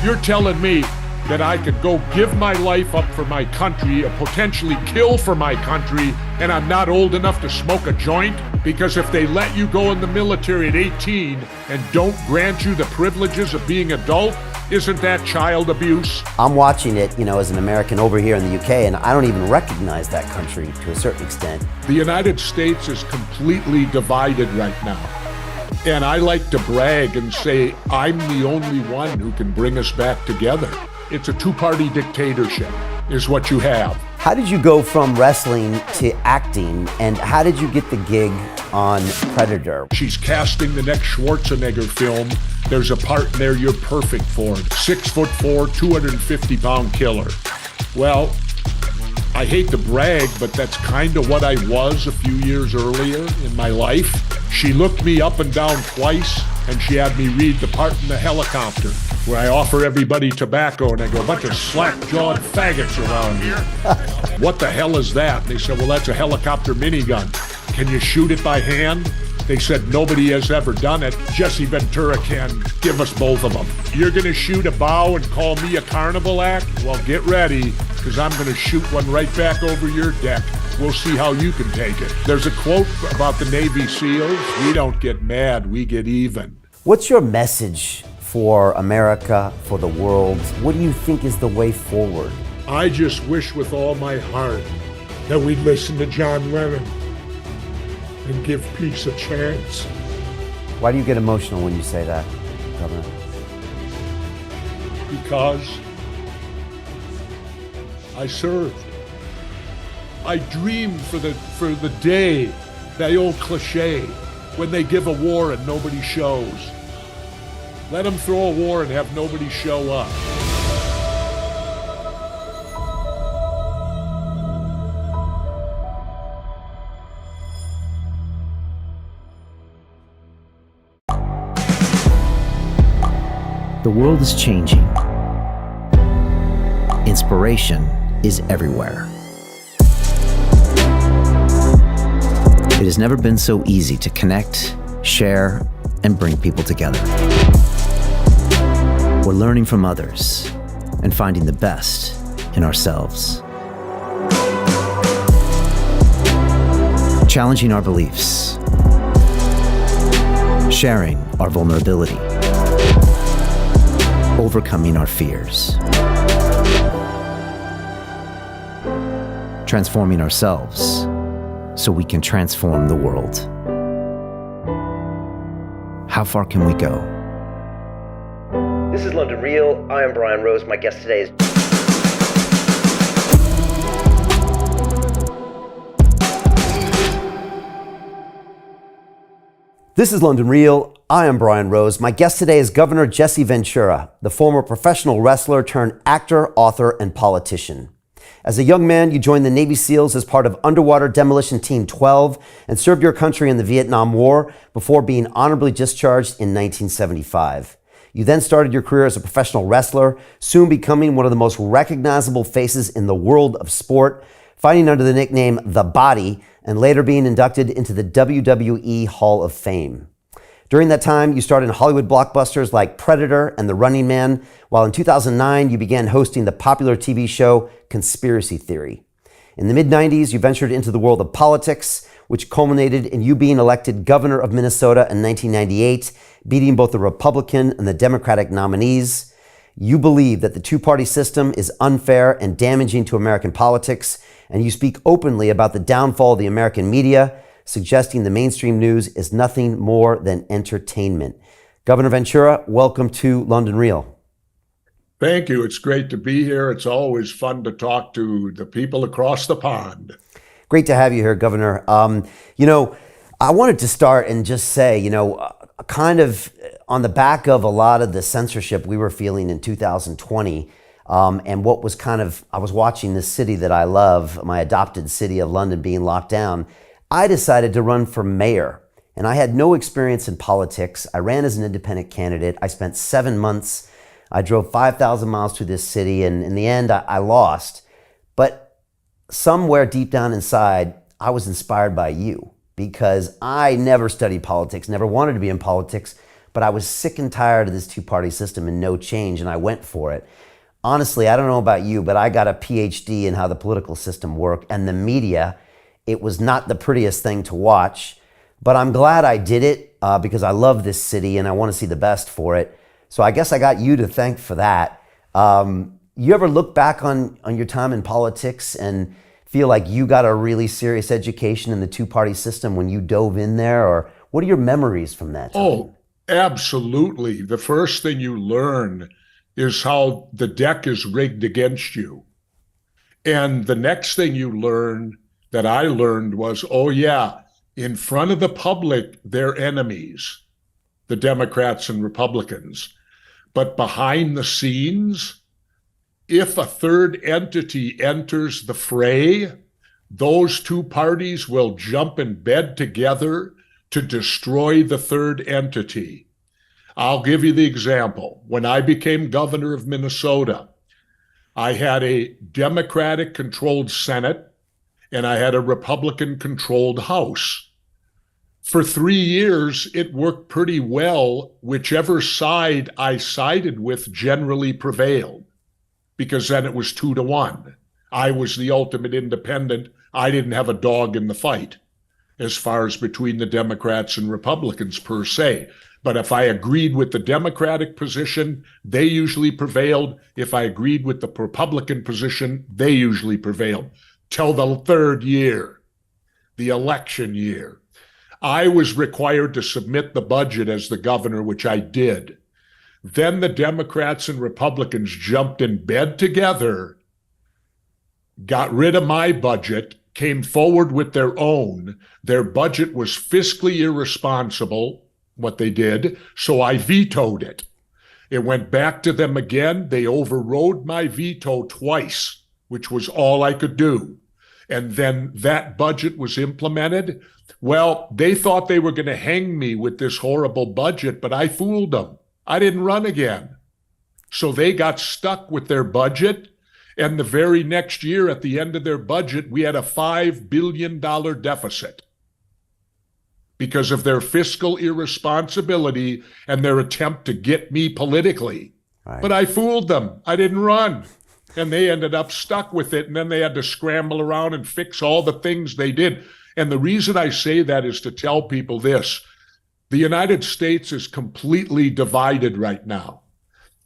You're telling me that I could go give my life up for my country, or potentially kill for my country, and I'm not old enough to smoke a joint? Because if they let you go in the military at 18 and don't grant you the privileges of being adult, isn't that child abuse? I'm watching it, as an American over here in the UK, and I don't even recognize that country to a certain extent. The United States is completely divided right now. And I like to brag and say, I'm the only one who can bring us back together. It's a two-party dictatorship, is what you have. How did you go from wrestling to acting, and how did you get the gig on Predator? She's casting the next Schwarzenegger film. There's a part in there you're perfect for. 6'4", 250-pound killer. Well, I hate to brag, but that's kind of what I was a few years earlier in my life. She looked me up and down twice, and she had me read the part in the helicopter where I offer everybody tobacco, and I go, a bunch of slack-jawed faggots around here. What the hell is that? And they said, well, that's a helicopter minigun. Can you shoot it by hand? They said, nobody has ever done it. Jesse Ventura can. Give us both of them. You're going to shoot a bow and call me a carnival act? Well, get ready, because I'm going to shoot one right back over your deck. We'll see how you can take it. There's a quote about the Navy SEALs. We don't get mad, we get even. What's your message for America, for the world? What do you think is the way forward? I just wish with all my heart that we'd listen to John Lennon and give peace a chance. Why do you get emotional when you say that, Governor? Because I served. I dreamed for the day, that old cliche, when they give a war and nobody shows. Let them throw a war and have nobody show up. The world is changing. Inspiration is everywhere. It has never been so easy to connect, share, and bring people together. We're learning from others and finding the best in ourselves. Challenging our beliefs. Sharing our vulnerability. Overcoming our fears. Transforming ourselves so we can transform the world. How far can we go? This is London Real. I am Brian Rose. My guest today is... This is London Real. I am Brian Rose. My guest today is Governor Jesse Ventura, the former professional wrestler turned actor, author, and politician. As a young man, you joined the Navy SEALs as part of Underwater Demolition Team 12 and served your country in the Vietnam War before being honorably discharged in 1975. You then started your career as a professional wrestler, soon becoming one of the most recognizable faces in the world of sport, fighting under the nickname The Body, and later being inducted into the WWE Hall of Fame. During that time, you starred in Hollywood blockbusters like Predator and The Running Man, while in 2009, you began hosting the popular TV show Conspiracy Theory. In the mid-90s, you ventured into the world of politics, which culminated in you being elected governor of Minnesota in 1998, beating both the Republican and the Democratic nominees. You believe that the two-party system is unfair and damaging to American politics, and you speak openly about the downfall of the American media, suggesting the mainstream news is nothing more than entertainment. Governor Ventura, welcome to London Real. Thank you. It's great to be here. It's always fun to talk to the people across the pond. Great to have you here, Governor. I wanted to start and just say, kind of on the back of a lot of the censorship we were feeling in 2020, and what was I was watching this city that I love, my adopted city of London, being locked down. I decided to run for mayor, and I had no experience in politics. I ran as an independent candidate. I spent 7 months. I drove 5,000 miles through this city, and in the end, I lost. But somewhere deep down inside, I was inspired by you, because I never studied politics, never wanted to be in politics, but I was sick and tired of this two-party system and no change, and I went for it. Honestly, I don't know about you, but I got a PhD in how the political system worked, and the media, it was not the prettiest thing to watch, but I'm glad I did it because I love this city and I want to see the best for it. So I guess I got you to thank for that. You ever look back on your time in politics and feel like you got a really serious education in the two-party system when you dove in there? Or what are your memories from that time? Oh, absolutely. The first thing you learn is how the deck is rigged against you. And the next thing you learn that I learned was, oh yeah, in front of the public, they're enemies, the Democrats and Republicans. But behind the scenes, if a third entity enters the fray, those two parties will jump in bed together to destroy the third entity. I'll give you the example. When I became governor of Minnesota, I had a Democratic-controlled Senate and I had a Republican-controlled House. For 3 years, it worked pretty well. Whichever side I sided with generally prevailed, because then it was 2-1. I was the ultimate independent. I didn't have a dog in the fight as far as between the Democrats and Republicans per se. But if I agreed with the Democratic position, they usually prevailed. If I agreed with the Republican position, they usually prevailed. Till the third year, the election year, I was required to submit the budget as the governor, which I did. Then the Democrats and Republicans jumped in bed together, got rid of my budget, came forward with their own. Their budget was fiscally irresponsible, what they did, so I vetoed it. It went back to them again. They overrode my veto twice, which was all I could do. And then that budget was implemented. Well, they thought they were going to hang me with this horrible budget, but I fooled them. I didn't run again. So they got stuck with their budget. And the very next year, at the end of their budget, we had a $5 billion deficit because of their fiscal irresponsibility and their attempt to get me politically. Right. But I fooled them. I didn't run. And they ended up stuck with it. And then they had to scramble around and fix all the things they did. And the reason I say that is to tell people this. The United States is completely divided right now.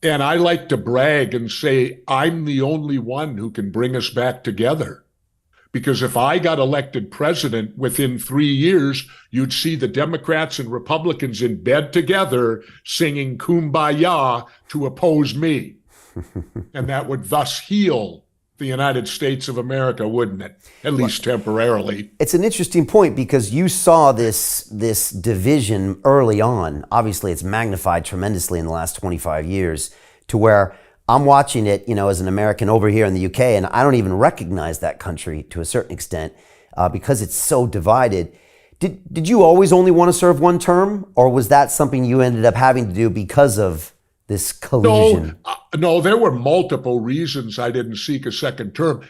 And I like to brag and say, I'm the only one who can bring us back together. Because if I got elected president within 3 years, you'd see the Democrats and Republicans in bed together singing Kumbaya to oppose me. And that would thus heal the United States of America, wouldn't it? At least temporarily. It's an interesting point because you saw this division early on. Obviously, it's magnified tremendously in the last 25 years to where I'm watching it, as an American over here in the UK, and I don't even recognize that country to a certain extent because it's so divided. Did you always only want to serve one term, or was that something you ended up having to do because of this collusion? No, there were multiple reasons I didn't seek a second term.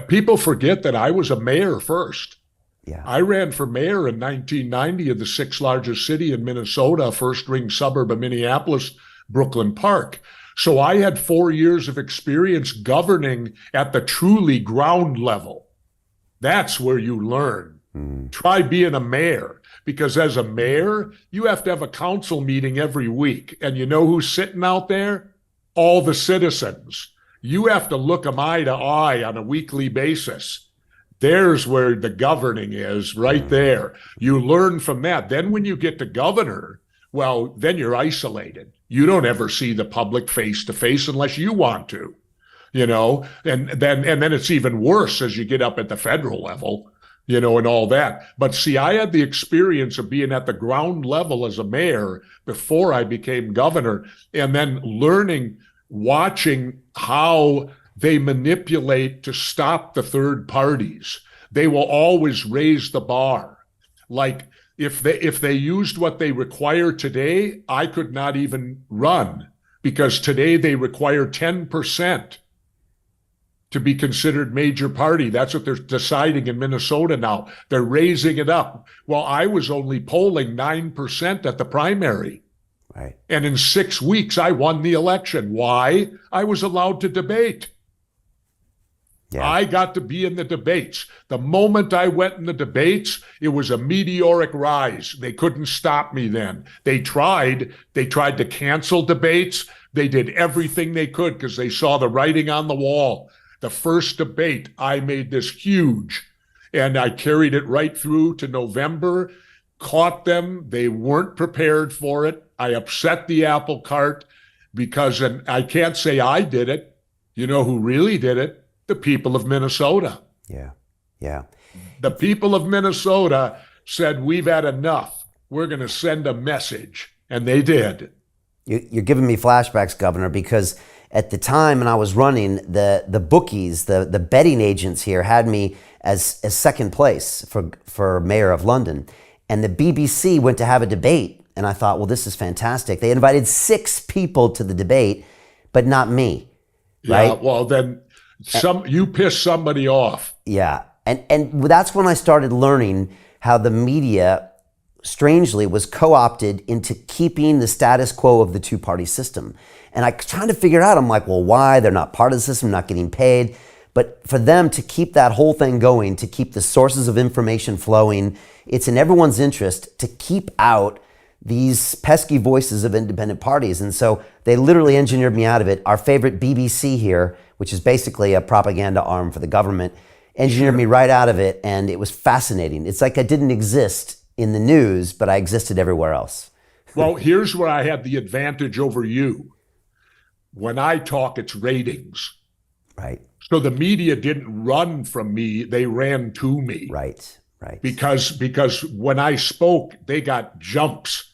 People forget that I was a mayor first. Yeah. I ran for mayor in 1990 of the sixth largest city in Minnesota, first ring suburb of Minneapolis, Brooklyn Park. So I had 4 years of experience governing at the truly ground level. That's where you learn. Try being a mayor, because as a mayor, you have to have a council meeting every week. And you know who's sitting out there? All the citizens. You have to look them eye to eye on a weekly basis. There's where the governing is, right there. You learn from that. Then when you get to governor, well, then you're isolated. You don't ever see the public face to face unless you want to, and then it's even worse as you get up at the federal level, and all that. But see, I had the experience of being at the ground level as a mayor before I became governor, and then watching how they manipulate to stop the third parties. They will always raise the bar. Like if they used what they require today, I could not even run, because today they require 10% to be considered major party. That's what they're deciding in Minnesota now. They're raising it up. Well, I was only polling 9% at the primary. Right. And in 6 weeks, I won the election. Why? I was allowed to debate. Yeah. I got to be in the debates. The moment I went in the debates, it was a meteoric rise. They couldn't stop me then. They tried to cancel debates. They did everything they could because they saw the writing on the wall. The first debate, I made this huge, and I carried it right through to November, caught them. They weren't prepared for it. I upset the apple cart because, and I can't say I did it. You know who really did it? The people of Minnesota. Yeah. Yeah. The people of Minnesota said, we've had enough. We're going to send a message. And they did. You're giving me flashbacks, Governor, because at the time when I was running, the bookies, the betting agents here had me as second place for mayor of London. And the BBC went to have a debate. And I thought, well, this is fantastic. They invited 6 people to the debate, but not me. Right? Yeah, well, then you piss somebody off. Yeah. And that's when I started learning how the media, strangely, was co-opted into keeping the status quo of the two-party system. And I trying to figure out, I'm like, well, why? They're not part of the system, not getting paid. But for them to keep that whole thing going, to keep the sources of information flowing, it's in everyone's interest to keep out these pesky voices of independent parties. And so they literally engineered me out of it. Our favorite BBC here, which is basically a propaganda arm for the government, engineered me right out of it. And it was fascinating. It's like I didn't exist in the news, but I existed everywhere else. Well, here's where I had the advantage over you. When I talk, it's ratings. Right. So the media didn't run from me. They ran to me. Right. Right. Because when I spoke, they got jumps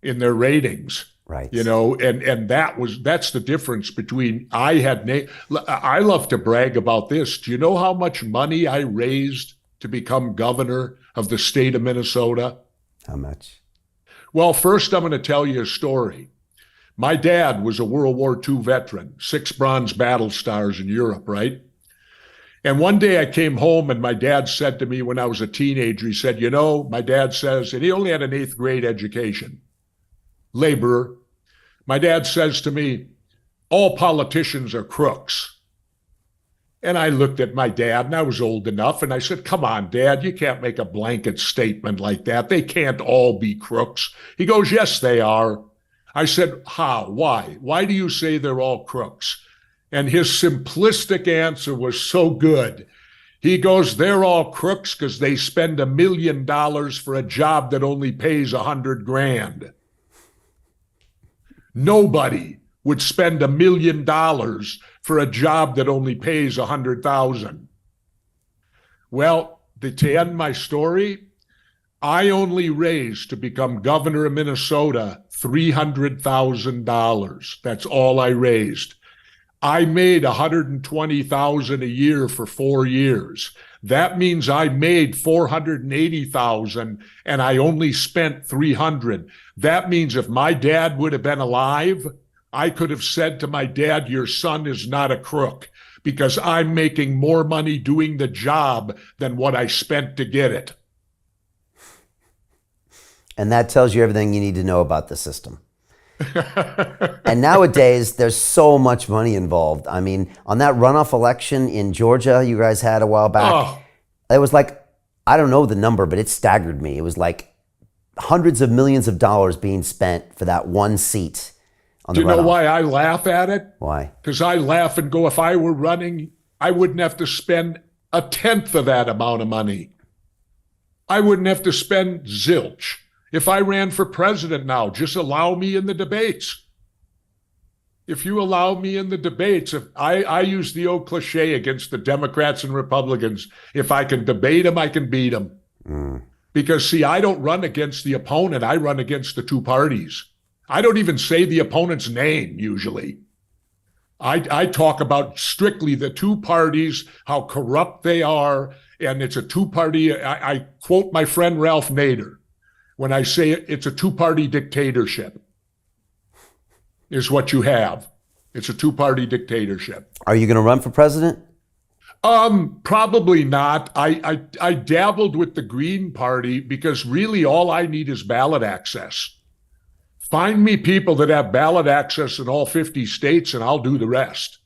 in their ratings. Right. You know, and that's the difference between I love to brag about this. Do you know how much money I raised to become governor of the state of Minnesota? How much? Well, first I'm going to tell you a story. My dad was a World War II veteran, 6 bronze battle stars in Europe, right? And one day I came home and my dad said to me when I was a teenager, he said, you know, my dad says, and he only had an 8th grade education, laborer. My dad says to me, all politicians are crooks. And I looked at my dad, and I was old enough, and I said, come on, Dad, you can't make a blanket statement like that. They can't all be crooks. He goes, yes, they are. I said, how? Why? Why do you say they're all crooks? And his simplistic answer was so good. He goes, they're all crooks because they spend $1 million for a job that only pays $100,000. Nobody would spend $1 million for a job that only pays $100,000. Well, to end my story, I only raised to become governor of Minnesota $300,000. That's all I raised. I made $120,000 a year for 4 years. That means I made $480,000 and I only spent $300,000. That means if my dad would have been alive, I could have said to my dad, your son is not a crook because I'm making more money doing the job than what I spent to get it. And that tells you everything you need to know about the system. And nowadays, there's so much money involved. I mean, on that runoff election in Georgia you guys had a while back, it was like, I don't know the number, but it staggered me. It was like hundreds of millions of dollars being spent for that one seat on the runoff. Do you know why I laugh at it? Why? Because I laugh and go, if I were running, I wouldn't have to spend 1/10 of that amount of money. I wouldn't have to spend zilch. If I ran for president now, just allow me in the debates. If you allow me in the debates, if I use the old cliche against the Democrats and Republicans, if I can debate them, I can beat them. Because, see, I don't run against the opponent. I run against the two parties. I don't even say the opponent's name, usually. I talk about strictly the two parties, how corrupt they are, and it's a two-party. I quote my friend Ralph Nader. When I say it's a two-party dictatorship, is what you have. It's a two-party dictatorship. Are you going to run for president? Probably not. I dabbled with the Green Party because really all I need is ballot access. Find me people that have ballot access in all 50 states, and I'll do the rest.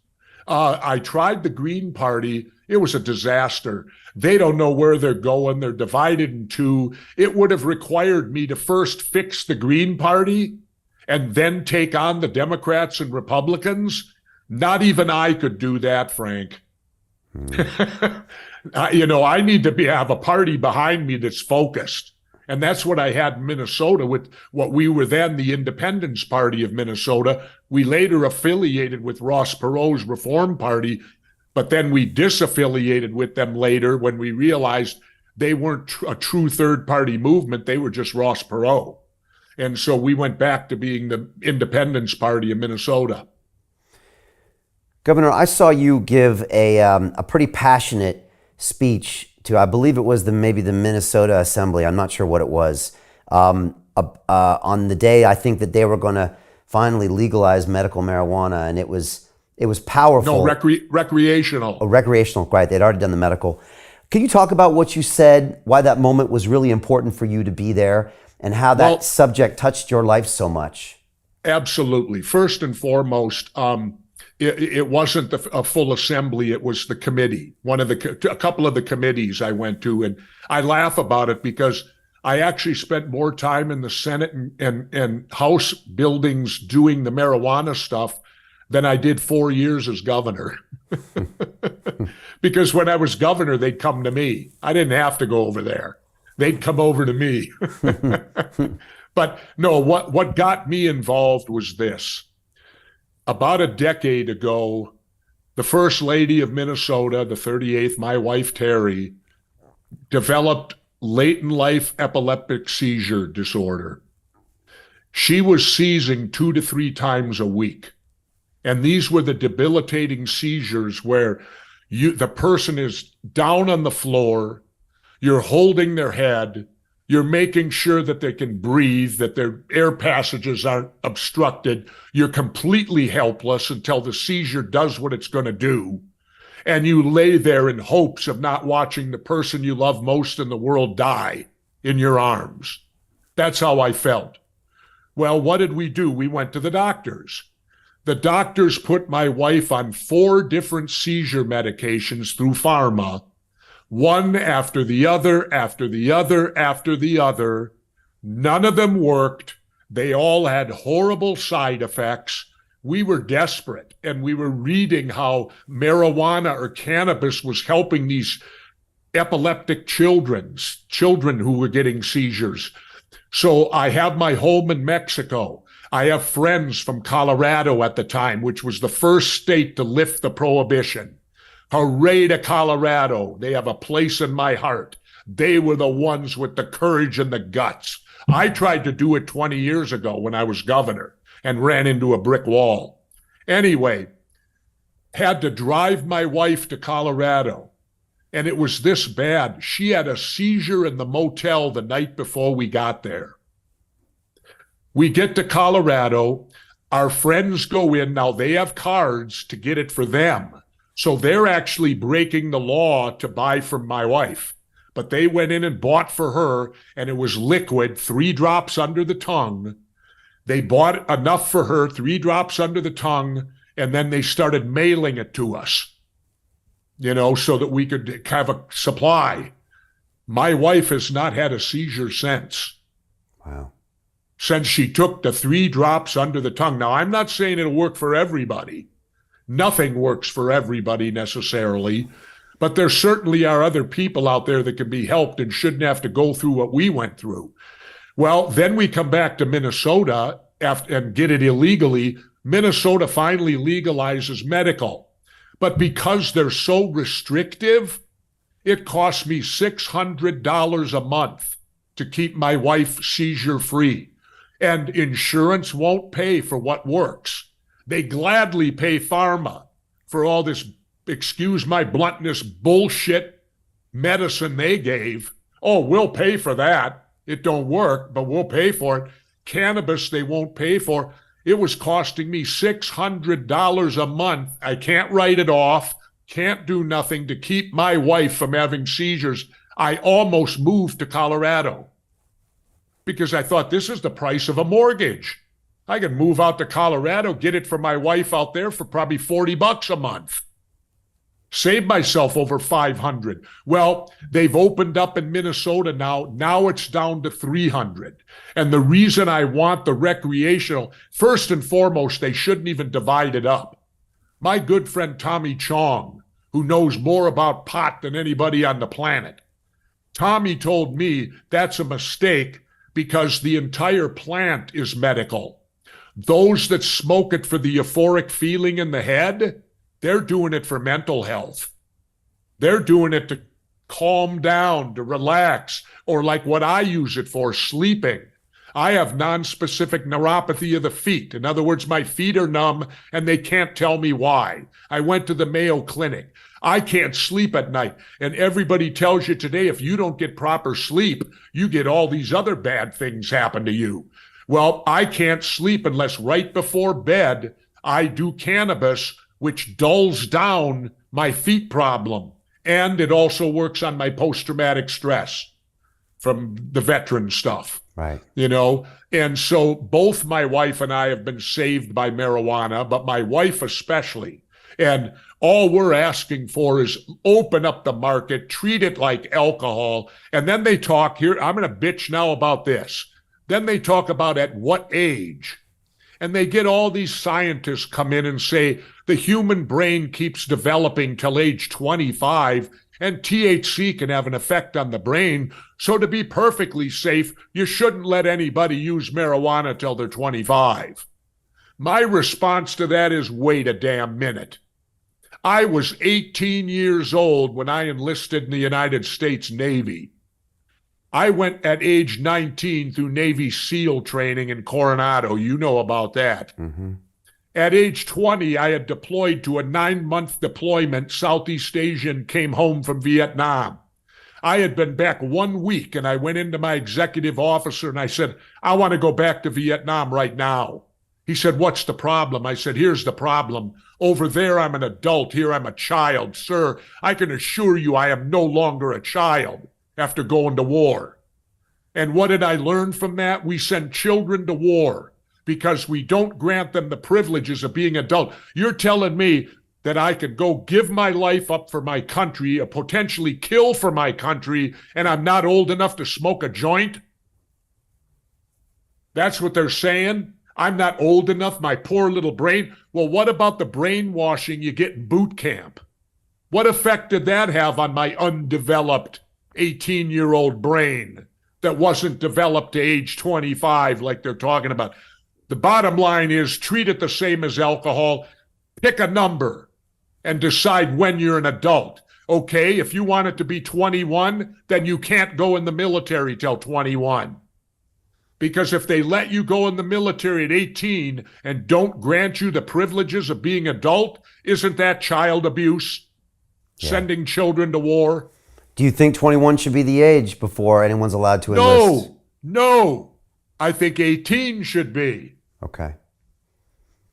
I tried the Green Party. It was a disaster. They don't know where they're going. They're divided in two. It would have required me to first fix the Green Party and then take on the Democrats and Republicans. Not even I could do that, Frank. I need to have a party behind me that's focused. And that's what I had in Minnesota with what we were then the Independence Party of Minnesota. We later affiliated with Ross Perot's Reform Party, but then we disaffiliated with them later when we realized they weren't a true third-party movement. They were just Ross Perot. And so we went back to being the Independence Party of Minnesota. Governor, I saw you give a pretty passionate speech to, I believe it was maybe the Minnesota Assembly. I'm not sure what it was. On the day, I think that they were going to finally legalize medical marijuana, and it was powerful. No, recreational. Oh, recreational, right? They'd already done the medical. Can you talk about what you said, why that moment was really important for you to be there, and how that subject touched your life so much? Absolutely. First and foremost, it wasn't a full assembly. It was the committee, a couple of the committees I went to. And I laugh about it because I actually spent more time in the Senate and House buildings doing the marijuana stuff than I did 4 years as governor. Because when I was governor, they'd come to me. I didn't have to go over there. They'd come over to me. But no, what got me involved was this. About a decade ago, the First Lady of Minnesota, the 38th, my wife Terry, developed late-in-life epileptic seizure disorder. She was seizing 2 to 3 times a week. And these were the debilitating seizures where the person is down on the floor, you're holding their head, you're making sure that they can breathe, that their air passages aren't obstructed. You're completely helpless until the seizure does what it's going to do. And you lay there in hopes of not watching the person you love most in the world die in your arms. That's how I felt. Well, what did we do? We went to the doctors. The doctors put my wife on 4 different seizure medications through pharma, one after the other, after the other, after the other. None of them worked. They all had horrible side effects. We were desperate, and we were reading how marijuana or cannabis was helping these epileptic children who were getting seizures. So I have my home in Mexico. I have friends from Colorado at the time, which was the first state to lift the prohibition. Hooray to Colorado. They have a place in my heart. They were the ones with the courage and the guts. I tried to do it 20 years ago when I was governor and ran into a brick wall. Anyway, had to drive my wife to Colorado. And it was this bad. She had a seizure in the motel the night before we got there. We get to Colorado. Our friends go in. Now they have cards to get it for them. So they're actually breaking the law to buy from my wife. But they went in and bought for her, and it was liquid, 3 drops under the tongue. They bought enough for her, 3 drops under the tongue, and then they started mailing it to us, so that we could have a supply. My wife has not had a seizure since. Wow. Since she took the 3 drops under the tongue. Now, I'm not saying it'll work for everybody. Nothing works for everybody necessarily, but there certainly are other people out there that can be helped and shouldn't have to go through what we went through. Well, then we come back to Minnesota and get it illegally. Minnesota finally legalizes medical. But because they're so restrictive, it costs me $600 a month to keep my wife seizure-free. And insurance won't pay for what works. They gladly pay pharma for all this, excuse my bluntness, bullshit medicine they gave. Oh, we'll pay for that. It don't work, but we'll pay for it. Cannabis, they won't pay for. It was costing me $600 a month. I can't write it off, can't do nothing to keep my wife from having seizures. I almost moved to Colorado because I thought this is the price of a mortgage. I can move out to Colorado, get it for my wife out there for probably $40 a month. Save myself over 500. Well, they've opened up in Minnesota now. Now it's down to 300. And the reason I want the recreational, first and foremost, they shouldn't even divide it up. My good friend Tommy Chong, who knows more about pot than anybody on the planet, Tommy told me that's a mistake because the entire plant is medical. Those that smoke it for the euphoric feeling in the head, they're doing it for mental health. They're doing it to calm down, to relax, or like what I use it for, sleeping. I have nonspecific neuropathy of the feet. In other words, my feet are numb and they can't tell me why. I went to the Mayo Clinic. I can't sleep at night. And everybody tells you today, if you don't get proper sleep, you get all these other bad things happen to you. Well, I can't sleep unless right before bed, I do cannabis, which dulls down my feet problem. And it also works on my post-traumatic stress from the veteran stuff. Right. You know, and so both my wife and I have been saved by marijuana, but my wife especially. And all we're asking for is open up the market, treat it like alcohol. And then they talk here. I'm going to bitch now about this. Then they talk about at what age. And they get all these scientists come in and say the human brain keeps developing till age 25 and THC can have an effect on the brain. So to be perfectly safe, you shouldn't let anybody use marijuana till they're 25. My response to that is wait a damn minute. I was 18 years old when I enlisted in the United States Navy. I went at age 19 through Navy SEAL training in Coronado. You know about that. Mm-hmm. At age 20, I had deployed to a 9-month deployment, Southeast Asia, and came home from Vietnam. I had been back 1 week, and I went into my executive officer and I said, I want to go back to Vietnam right now. He said, what's the problem? I said, here's the problem. Over there, I'm an adult. Here, I'm a child. Sir, I can assure you I am no longer a child after going to war. And what did I learn from that? We send children to war because we don't grant them the privileges of being adult. You're telling me that I could go give my life up for my country, or potentially kill for my country, and I'm not old enough to smoke a joint? That's what they're saying? I'm not old enough, my poor little brain? Well, what about the brainwashing you get in boot camp? What effect did that have on my undeveloped 18-year-old brain that wasn't developed to age 25 like they're talking about? The bottom line is treat it the same as alcohol. Pick a number and decide when you're an adult. Okay, if you want it to be 21, then you can't go in the military till 21. Because if they let you go in the military at 18 and don't grant you the privileges of being adult, isn't that child abuse? Yeah. Sending children to war? Do you think 21 should be the age before anyone's allowed to enlist? No. I think 18 should be. Okay.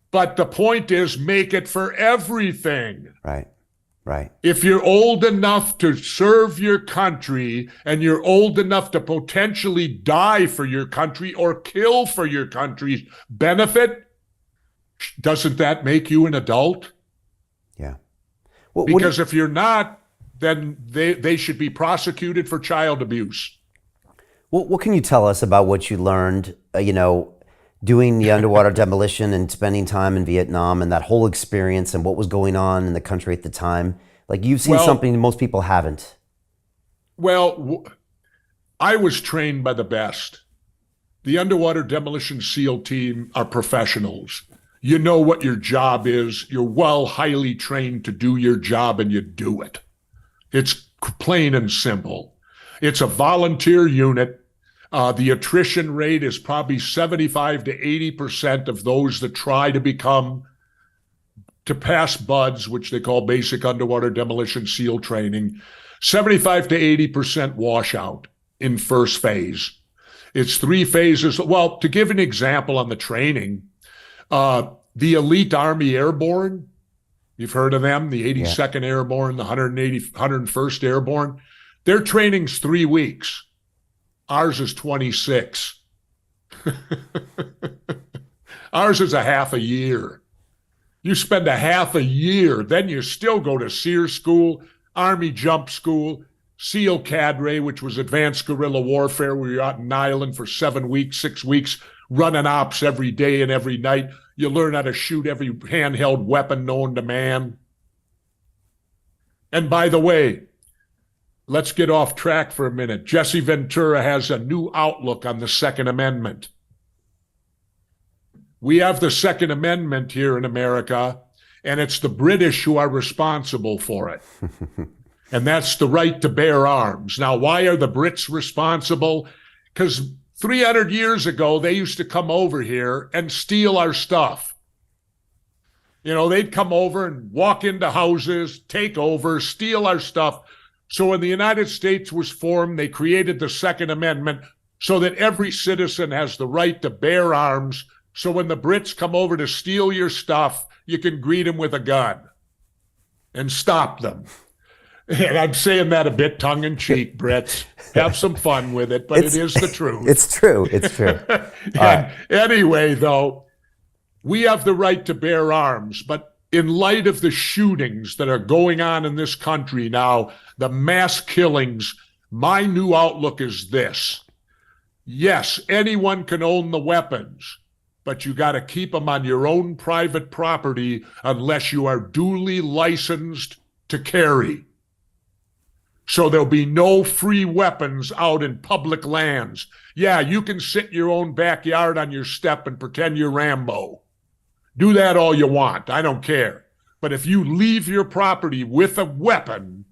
But the point is, make it for everything. Right. If you're old enough to serve your country and you're old enough to potentially die for your country or kill for your country's benefit, doesn't that make you an adult? Yeah. Because if you're not, then they should be prosecuted for child abuse. What can you tell us about what you learned, doing the underwater demolition and spending time in Vietnam and that whole experience and what was going on in the country at the time? Like, you've seen something most people haven't. Well, I was trained by the best. The underwater demolition SEAL team are professionals. You know what your job is. You're highly trained to do your job, and you do it. It's plain and simple. It's a volunteer unit. The attrition rate is probably 75 to 80% of those that try to pass BUDS, which they call Basic Underwater Demolition SEAL Training. 75 to 80% washout in first phase. It's 3 phases. Well, to give an example on the training, the Elite Army Airborne, you've heard of them, the 82nd Airborne, the 101st Airborne, their training's 3 weeks. Ours is 26. Ours is a half a year. You spend a half a year, then you still go to SEER school, Army jump school, SEAL cadre, which was advanced guerrilla warfare, where you're out in an island for 7 weeks, 6 weeks, running ops every day and every night. You learn how to shoot every handheld weapon known to man. And by the way, let's get off track for a minute. Jesse Ventura has a new outlook on the Second Amendment. We have the Second Amendment here in America, and it's the British who are responsible for it. And that's the right to bear arms. Now, why are the Brits responsible? Because 300 years ago, they used to come over here and steal our stuff. You know, they'd come over and walk into houses, take over, steal our stuff. So when the United States was formed, they created the Second Amendment so that every citizen has the right to bear arms. So when the Brits come over to steal your stuff, you can greet them with a gun and stop them. And I'm saying that a bit tongue-in-cheek, Brits. Have some fun with it, but it is the truth. It's true. It's true. Anyway, though, we have the right to bear arms, but in light of the shootings that are going on in this country now, the mass killings, my new outlook is this. Yes, anyone can own the weapons, but you got to keep them on your own private property unless you are duly licensed to carry. So there'll be no free weapons out in public lands. Yeah, you can sit in your own backyard on your step and pretend you're Rambo. Do that all you want. I don't care. But if you leave your property with a weapon,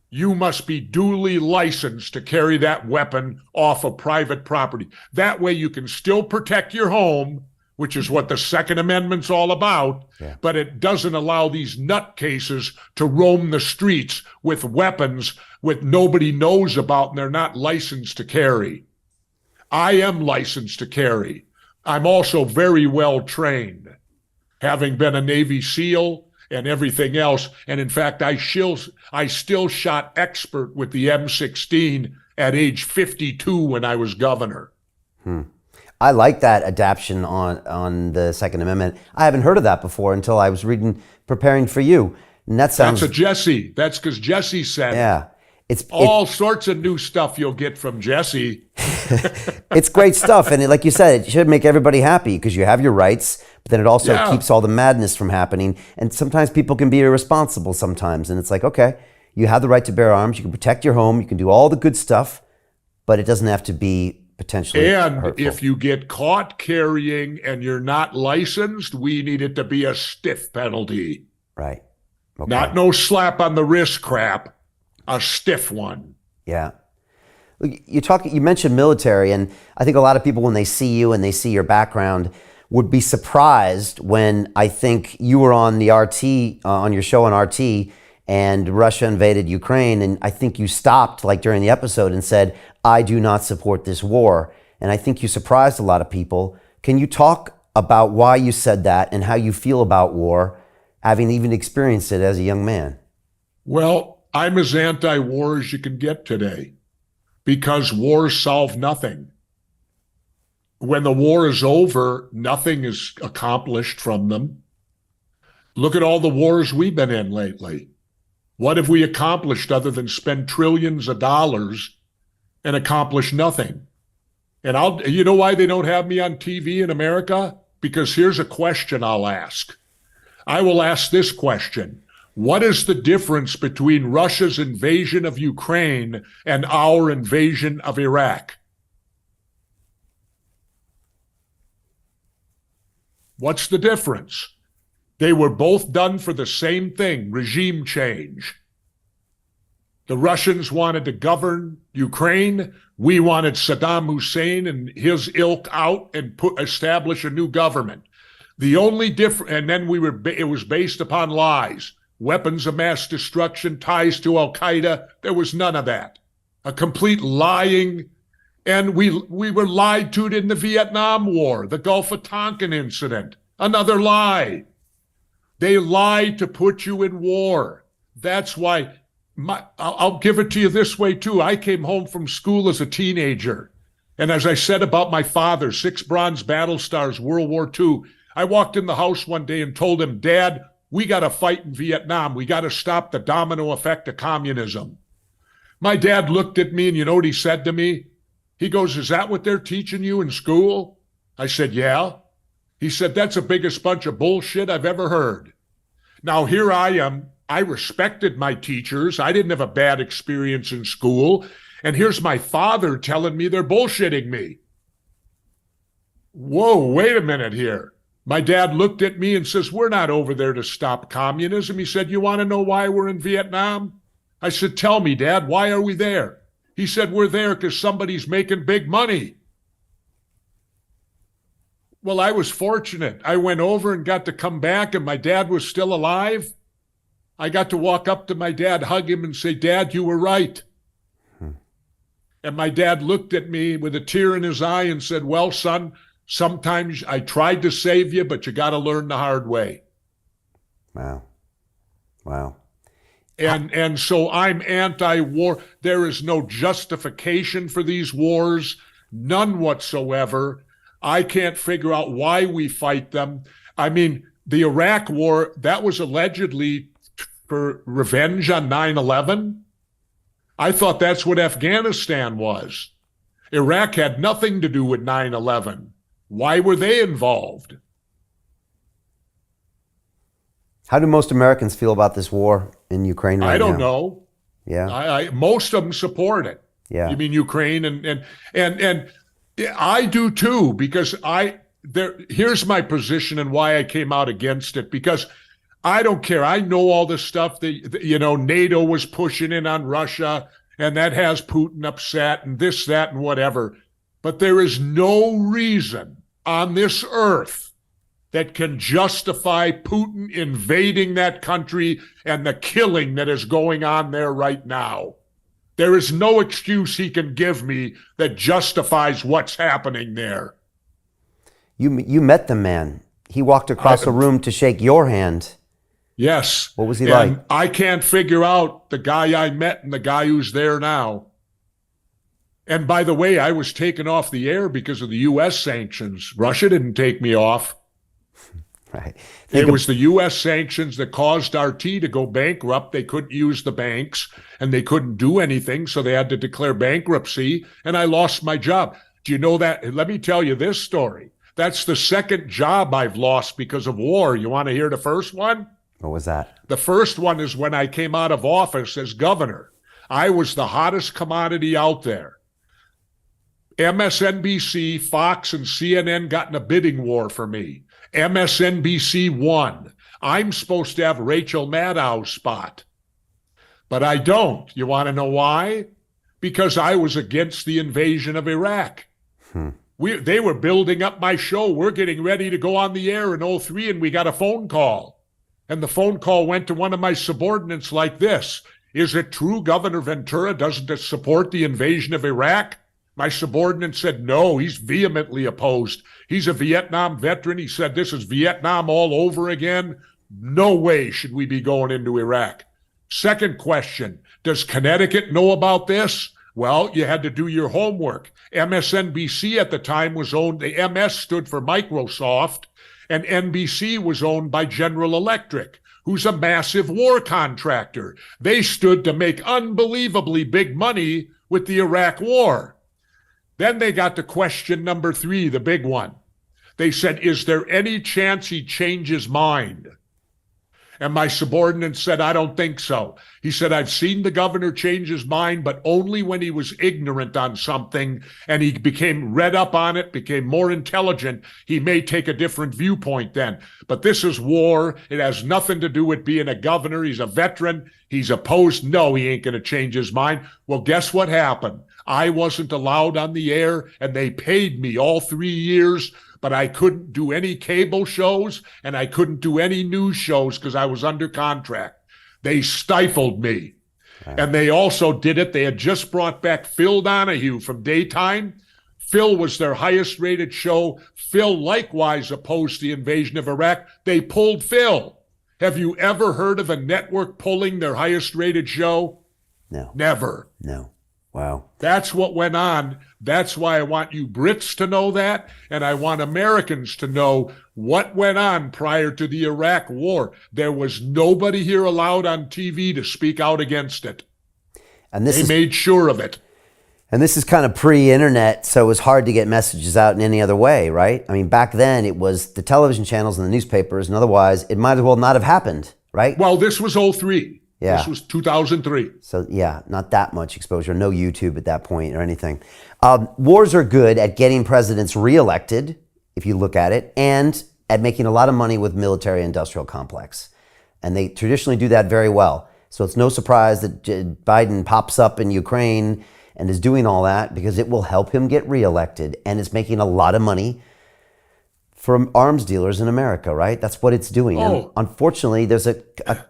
you must be duly licensed to carry that weapon off of private property. That way you can still protect your home, which is what the Second Amendment's all about, but it doesn't allow these nutcases to roam the streets with weapons that nobody knows about and they're not licensed to carry. I am licensed to carry. I'm also very well trained, having been a Navy SEAL and everything else. And in fact, I still shot expert with the M16 at age 52 when I was governor. I like that adaptation on the Second Amendment. I haven't heard of that before until I was preparing for you. And that sounds... That's a Jesse. That's because Jesse said it. Yeah. It's all sorts of new stuff you'll get from Jesse. It's great stuff. And like you said, it should make everybody happy because you have your rights, but then it also keeps all the madness from happening. And sometimes people can be irresponsible sometimes. And it's like, okay, you have the right to bear arms. You can protect your home. You can do all the good stuff, but it doesn't have to be potentially hurtful. If you get caught carrying and you're not licensed, we need it to be a stiff penalty. Right. Okay. Not no slap on the wrist crap. A stiff one. Yeah. You mentioned military, and I think a lot of people, when they see you and they see your background, would be surprised when I think you were on the RT, on your show on RT, and Russia invaded Ukraine, and I think you stopped like during the episode and said, I do not support this war. And I think you surprised a lot of people. Can you talk about why you said that and how you feel about war, having even experienced it as a young man? Well, I'm as anti-war as you can get today because wars solve nothing. When the war is over, nothing is accomplished from them. Look at all the wars we've been in lately. What have we accomplished other than spend trillions of dollars and accomplish nothing? And you know why they don't have me on TV in America? Because here's a question I'll ask. I will ask this question. What is the difference between Russia's invasion of Ukraine and our invasion of Iraq? What's the difference? They were both done for the same thing, regime change. The Russians wanted to govern Ukraine. We wanted Saddam Hussein and his ilk out and establish a new government. The only difference, and then it was based upon lies. Weapons of mass destruction, ties to Al-Qaeda. There was none of that. A complete lying. And we were lied to in the Vietnam War, the Gulf of Tonkin incident. Another lie. They lied to put you in war. That's why, I'll give it to you this way too. I came home from school as a teenager. And as I said about my father, 6 Bronze Battle Stars, World War II, I walked in the house one day and told him, Dad, we got to fight in Vietnam. We got to stop the domino effect of communism. My dad looked at me, and you know what he said to me? He goes, is that what they're teaching you in school? I said, yeah. He said, that's the biggest bunch of bullshit I've ever heard. Now, here I am. I respected my teachers. I didn't have a bad experience in school. And here's my father telling me they're bullshitting me. Whoa, wait a minute here. My dad looked at me and says, we're not over there to stop communism. He said, you want to know why we're in Vietnam? I said, tell me, Dad, why are we there? He said, we're there because somebody's making big money. Well, I was fortunate. I went over and got to come back, and my dad was still alive. I got to walk up to my dad, hug him, and say, Dad, you were right. And my dad looked at me with a tear in his eye and said, well, son, sometimes I tried to save you, but you got to learn the hard way. Wow. Wow. And so I'm anti-war. There is no justification for these wars, none whatsoever. I can't figure out why we fight them. I mean, the Iraq war, that was allegedly for revenge on 9/11. I thought that's what Afghanistan was. Iraq had nothing to do with 9/11. Why were they involved? How do most Americans feel about this war in Ukraine right now? I don't know. Yeah. Most of them support it. Yeah. You mean Ukraine and I do too, because here's my position and why I came out against it, because I don't care. I know all this stuff that, NATO was pushing in on Russia, and that has Putin upset and this, that, and whatever. But there is no reason on this earth that can justify Putin invading that country and the killing that is going on there right now. There is no excuse he can give me that justifies what's happening there. You met the man. He walked across the room to shake your hand. Yes. What was he like? I can't figure out the guy I met and the guy who's there now. And by the way, I was taken off the air because of the U.S. sanctions. Russia didn't take me off. Right. It was the U.S. sanctions that caused RT to go bankrupt. They couldn't use the banks, and they couldn't do anything, so they had to declare bankruptcy, and I lost my job. Do you know that? Let me tell you this story. That's the second job I've lost because of war. You want to hear the first one? What was that? The first one is when I came out of office as governor. I was the hottest commodity out there. MSNBC, Fox, and CNN got in a bidding war for me. MSNBC won. I'm supposed to have Rachel Maddow's spot, but I don't. You want to know why? Because I was against the invasion of Iraq. They were building up my show. We're getting ready to go on the air in 2003, and we got a phone call. And the phone call went to one of my subordinates like this. Is it true Governor Ventura doesn't support the invasion of Iraq? My subordinate said, no, he's vehemently opposed. He's a Vietnam veteran. He said, this is Vietnam all over again. No way should we be going into Iraq. Second question, does Connecticut know about this? Well, you had to do your homework. MSNBC at the time was owned, the MS stood for Microsoft, and NBC was owned by General Electric, who's a massive war contractor. They stood to make unbelievably big money with the Iraq war. Then they got to question number 3, the big one. They said, is there any chance he changed his mind? And my subordinate said, I don't think so. He said, I've seen the governor change his mind, but only when he was ignorant on something and he became read up on it, became more intelligent, he may take a different viewpoint then. But this is war. It has nothing to do with being a governor. He's a veteran. He's opposed. No, he ain't going to change his mind. Well, guess what happened? I wasn't allowed on the air, and they paid me all 3 years, but I couldn't do any cable shows, and I couldn't do any news shows because I was under contract. They stifled me. And they also did it. They had just brought back Phil Donahue from daytime. Phil was their highest rated show. Phil likewise opposed the invasion of Iraq. They pulled Phil. Have you ever heard of a network pulling their highest rated show? No. Never. No. Wow. That's what went on. That's why I want you Brits to know that, and I want Americans to know what went on prior to the Iraq War. There was nobody here allowed on TV to speak out against it. And they made sure of it. And this is kind of pre-internet, so it was hard to get messages out in any other way, right? I mean, back then it was the television channels and the newspapers, and otherwise it might as well not have happened, right? Well, this was 2003. Yeah. This was 2003. So yeah, not that much exposure, no YouTube at that point or anything. Wars are good at getting presidents reelected, if you look at it, and at making a lot of money with military-industrial complex. And they traditionally do that very well. So it's no surprise that Biden pops up in Ukraine and is doing all that because it will help him get reelected, and it's making a lot of money from arms dealers in America, right? That's what it's doing. Oh. And unfortunately, there's a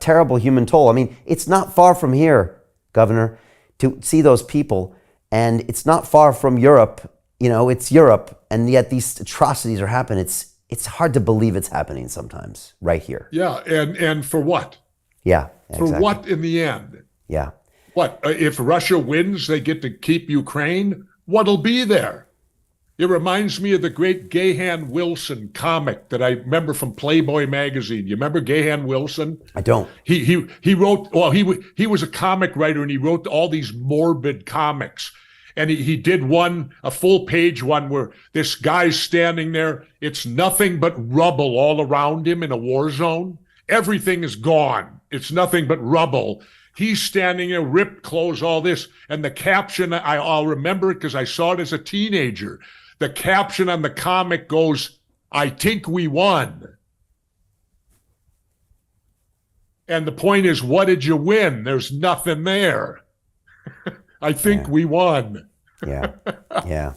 terrible human toll. I mean, it's not far from here, Governor, to see those people. And it's not far from Europe. You know, it's Europe. And yet these atrocities are happening. It's hard to believe it's happening sometimes right here. Yeah, and for what? Yeah, exactly. For what in the end? Yeah. What, if Russia wins, they get to keep Ukraine? What'll be there? It reminds me of the great Gahan Wilson comic that I remember from Playboy magazine. You remember Gahan Wilson? I don't. He wrote, well, he was a comic writer, and he wrote all these morbid comics. And he did a full page one where this guy's standing there. It's nothing but rubble all around him in a war zone. Everything is gone. It's nothing but rubble. He's standing there, ripped clothes, all this. And the caption, I'll remember it because I saw it as a teenager. The caption on the comic goes, "I think we won." And the point is, what did you win? There's nothing there. I think we won. Yeah, yeah.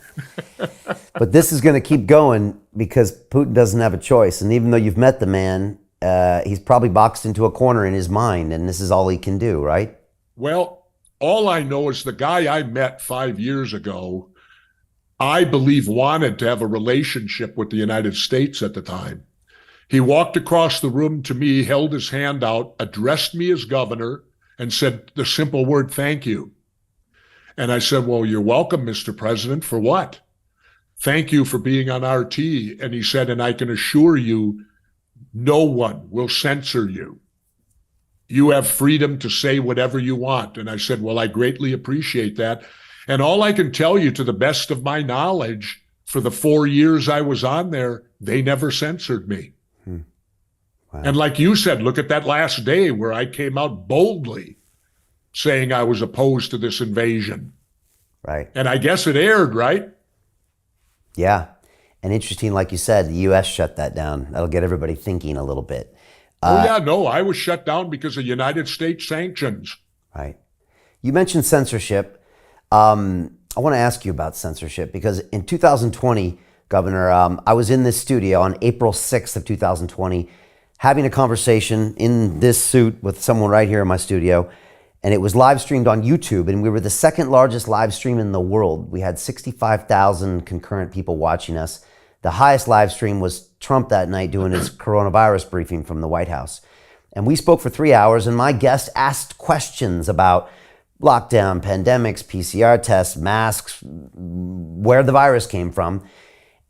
But this is going to keep going because Putin doesn't have a choice. And even though you've met the man, he's probably boxed into a corner in his mind, and this is all he can do, right? Well, all I know is the guy I met 5 years ago, I believe wanted to have a relationship with the United States at the time. He walked across the room to me, held his hand out, addressed me as governor, and said the simple word, "Thank you." And I said, "Well, you're welcome, Mr. President. For what?" "Thank you for being on RT." And he said, "And I can assure you, no one will censor you. You have freedom to say whatever you want." And I said, "Well, I greatly appreciate that. And all I can tell you, to the best of my knowledge, for the 4 years I was on there, they never censored me." Wow. And like you said, look at that last day where I came out boldly saying I was opposed to this invasion. Right. And I guess it aired, right? Yeah. And interesting, like you said, the U.S. shut that down. That'll get everybody thinking a little bit. I was shut down because of United States sanctions. Right. You mentioned censorship. I want to ask you about censorship because in 2020, Governor, I was in this studio on April 6th of 2020, having a conversation in this suit with someone right here in my studio. And it was live streamed on YouTube, and we were the second largest live stream in the world. We had 65,000 concurrent people watching us. The highest live stream was Trump that night doing his coronavirus briefing from the White House. And we spoke for 3 hours, and my guest asked questions about lockdown, pandemics, PCR tests, masks, where the virus came from.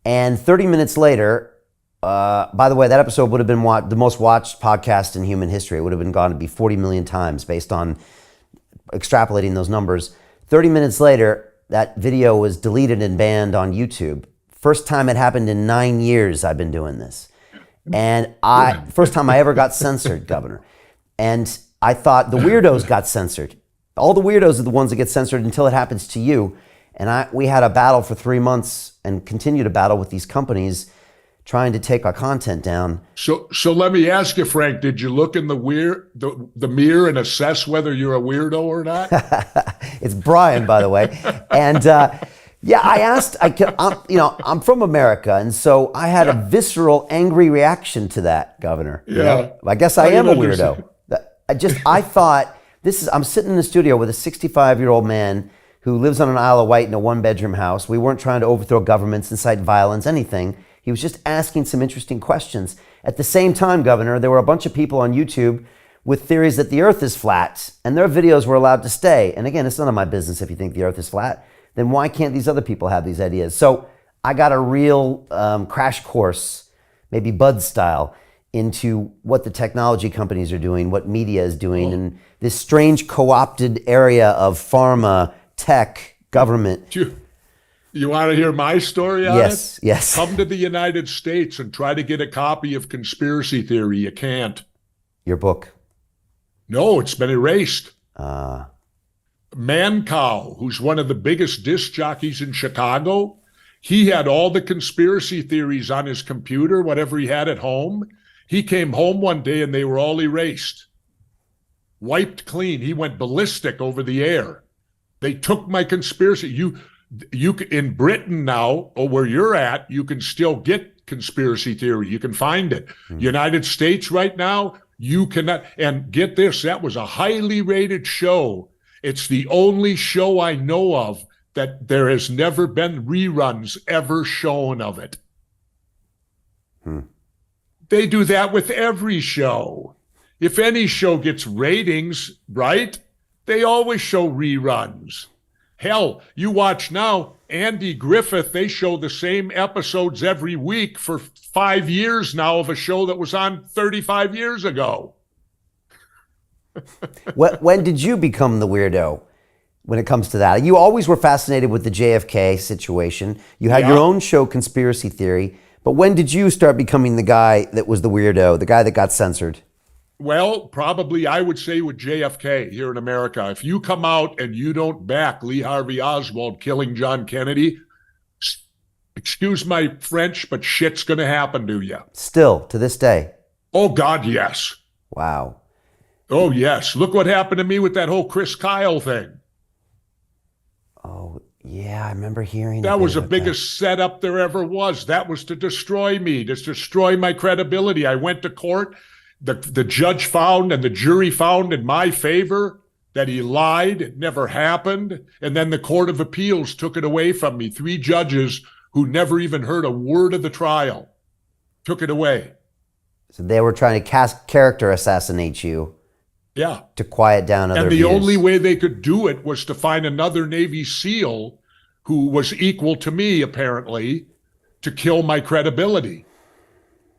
And 30 minutes later, by the way, that episode would have been the most watched podcast in human history. It would have been gone to be 40 million times based on extrapolating those numbers. 30 minutes later, that video was deleted and banned on YouTube. First time it happened in 9 years I've been doing this. And first time I ever got censored, Governor. And I thought the weirdos got censored. All the weirdos are the ones that get censored until it happens to you. And we had a battle for 3 months and continue to battle with these companies trying to take our content down. So let me ask you, Frank, did you look in the mirror and assess whether you're a weirdo or not? It's Brian, by the way. And I asked, I'm from America. And so I had a visceral, angry reaction to that, Governor. Yeah. You know? I guess I am a weirdo. I thought, I'm sitting in the studio with a 65-year-old man who lives on an Isle of Wight in a one-bedroom house. We weren't trying to overthrow governments, incite violence, anything. He was just asking some interesting questions. At the same time, Governor, there were a bunch of people on YouTube with theories that the earth is flat, and their videos were allowed to stay. And again, it's none of my business if you think the earth is flat. Then why can't these other people have these ideas? So I got a real crash course, maybe Bud style, into what the technology companies are doing, what media is doing, and this strange co-opted area of pharma, tech, government. You want to hear my story on Yes, it? yes. Come to the United States and try to get a copy of Conspiracy Theory. You can't. Your book. No, it's been erased. Mancow, who's one of the biggest disc jockeys in Chicago, he had all the conspiracy theories on his computer, whatever he had at home. He came home one day and they were all erased, wiped clean. He went ballistic over the air. They took my conspiracy. You in Britain now, or where you're at, you can still get conspiracy theory. You can find it. United States right now, you cannot. And get this, that was a highly rated show. It's the only show I know of that there has never been reruns ever shown of it. They do that with every show. If any show gets ratings, right, they always show reruns. Hell, you watch now, Andy Griffith, they show the same episodes every week for 5 years now of a show that was on 35 years ago. When did you become the weirdo when it comes to that? You always were fascinated with the JFK situation. You had your own show, Conspiracy Theory. But when did you start becoming the guy that was the weirdo, the guy that got censored? Well, probably I would say with JFK here in America. If you come out and you don't back Lee Harvey Oswald killing John Kennedy, excuse my French, but shit's going to happen to you. Still, to this day? Oh, God, yes. Wow. Oh, yes. Look what happened to me with that whole Chris Kyle thing. Oh, yeah, I remember hearing that. Was the about biggest setup there ever was. That was to destroy me, to destroy my credibility. I went to court. The judge found and the jury found in my favor that he lied. It never happened. And then the Court of Appeals took it away from me. 3 judges who never even heard a word of the trial took it away. So they were trying to character assassinate you. Yeah. To quiet down other views. And the only way they could do it was to find another Navy SEAL who was equal to me, apparently, to kill my credibility.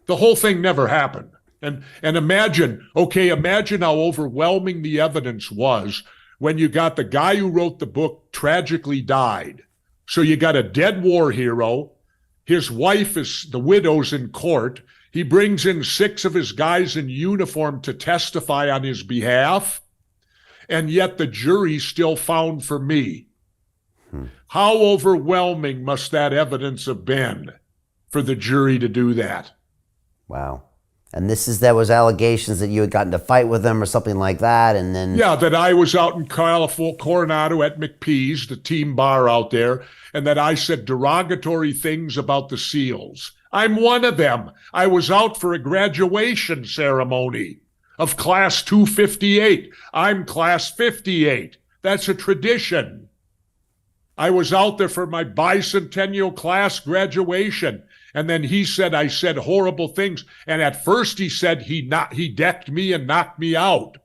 The whole thing never happened. And imagine how overwhelming the evidence was when you got the guy who wrote the book tragically died. So you got a dead war hero. His wife is the widow's in court. He brings in 6 of his guys in uniform to testify on his behalf. And yet the jury still found for me. How overwhelming must that evidence have been for the jury to do that? Wow. And there was allegations that you had gotten into a fight with them or something like that, and then... Yeah, that I was out in Coronado at McPee's, the team bar out there, and that I said derogatory things about the SEALs. I'm one of them. I was out for a graduation ceremony of Class 258. I'm Class 58. That's a tradition. I was out there for my bicentennial class graduation. And then he said I said horrible things. And at first he said he decked me and knocked me out.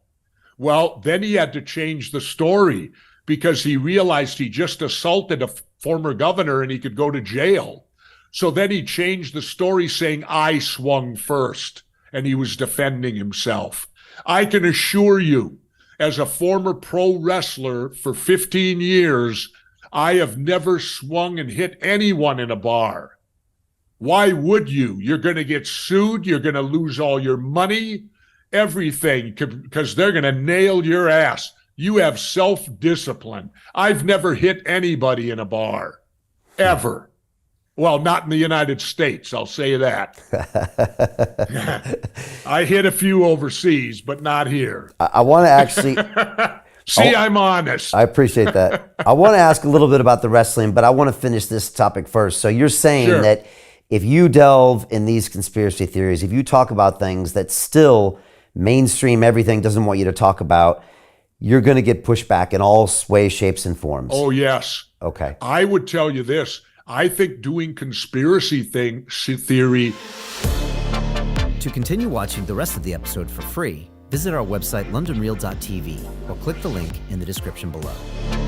Well, then he had to change the story because he realized he just assaulted a former governor and he could go to jail. So then he changed the story saying I swung first and he was defending himself. I can assure you, as a former pro wrestler for 15 years, I have never swung and hit anyone in a bar. Why would you? You're going to get sued. You're going to lose all your money, everything, because they're going to nail your ass. You have self-discipline. I've never hit anybody in a bar, ever. Well, not in the United States, I'll say that. I hit a few overseas, but not here. I want to actually... See, I'm honest. I appreciate that. I want to ask a little bit about the wrestling, but I want to finish this topic first. So you're saying that if you delve in these conspiracy theories, if you talk about things that still mainstream everything doesn't want you to talk about, you're going to get pushback in all ways, shapes, and forms. Oh, yes. Okay. I would tell you this. I think doing conspiracy theory... To continue watching the rest of the episode for free, visit our website londonreal.tv or click the link in the description below.